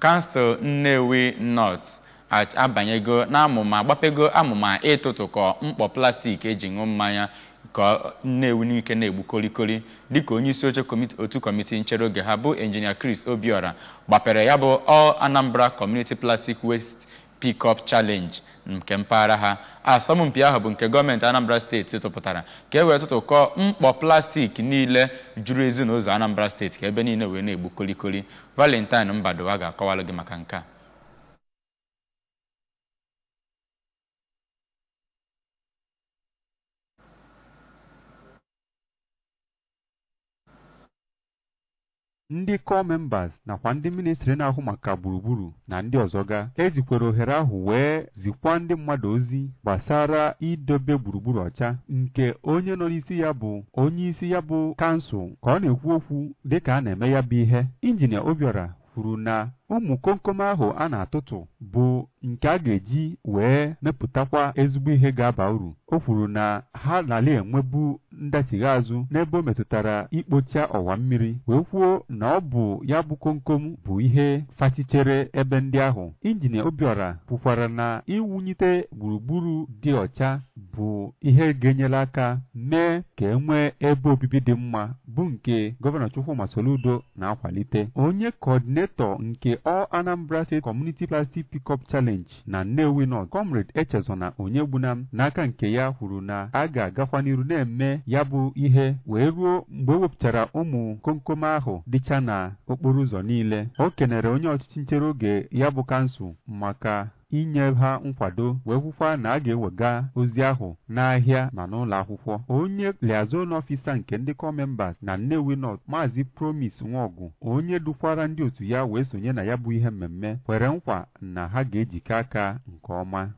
kansụl Nnewi North abanyego n'amụma gbapego amụma ịtụtụkọ mkpọ plastik eji ṅụ mmanya ka Nnewi n'ike na-egbu kolikoli dịka onye isi oche otu kọmitii nchere oge ha bụ Engineer Chris Obiora gbapere ya bụ All Anambra Community Plastic Waste Pick-up Challenge nke mpaghara ha. Asọmpi ahụ bụ nke gọọmenti Anambra steeti tụpụtara ka e wee tụtụkọ mkpọ plastik niile juru ezi n'ụzọ Anambra steeti ka ebe niile wee na-egbu kolikoli. Valentine Mbadowa ga-akọwalụ gị maka nke a. ndị core members nakwa ndị ministri na-ahụ maka gburugburu na ndị ọzọga ejikwere ohere ahụ wee zikwa ndị mmadụ ozi gbasara idobe gburugburu ọcha nke onye nọ n'isi ya bụ onye isi ya bụ kansụl ka ọ na-ekwu okwu dịka a na-eme ya bụ ihe. Injinia Obiora kwuru na ụmụ komkom ahụ a na-atụtụ bụ nke a ga-eji wee mepụtakwa ezigbo ihe ga-aba uru. O kwuru na ha nala enwebu ndachigha azụ n'ebe o metụtara ikpocha ọwa mmiri wee kwuo na ọ bụ ya bụ komkom bụ ihe fachichere ebe ndị ahụ. Injinia Obiora kwukwara na iwunyite gburugburu dị ọcha bụ ihe ga-enyere aka mee ka enwee ebe obibi dị mma bụ nke Gọvanọ Chukwuma Soludo na-akwalite. Onye coordinator nke All Anambra State Community Plastic Pick-up Challenge na Nnewi North, Comrade Echezona Onyegbunam, n'aka nke ya kwuru na a ga-agakwa n'iru na-eme ya bụ ihe wee ruo mgbe ewepụtara ụmụ komkom ahụ dịcha na okporo ụzọ niile. O kenere onye ọchịchị nchere oge ya bụ kansụl maka inye ha nkwado wee kwukwa na a ga-ewega ozi ahụ n'ahịa na n'ụlọ akwụkwọ. Onye liaison officer nke ndị core members na Nnewi North, Maazị Promise Nwogu, onye dukwara ndị otu ya wee sonye na ya bụ ihe mmemme, kwere nkwa na ha ga-ejikọ aka nke ọma.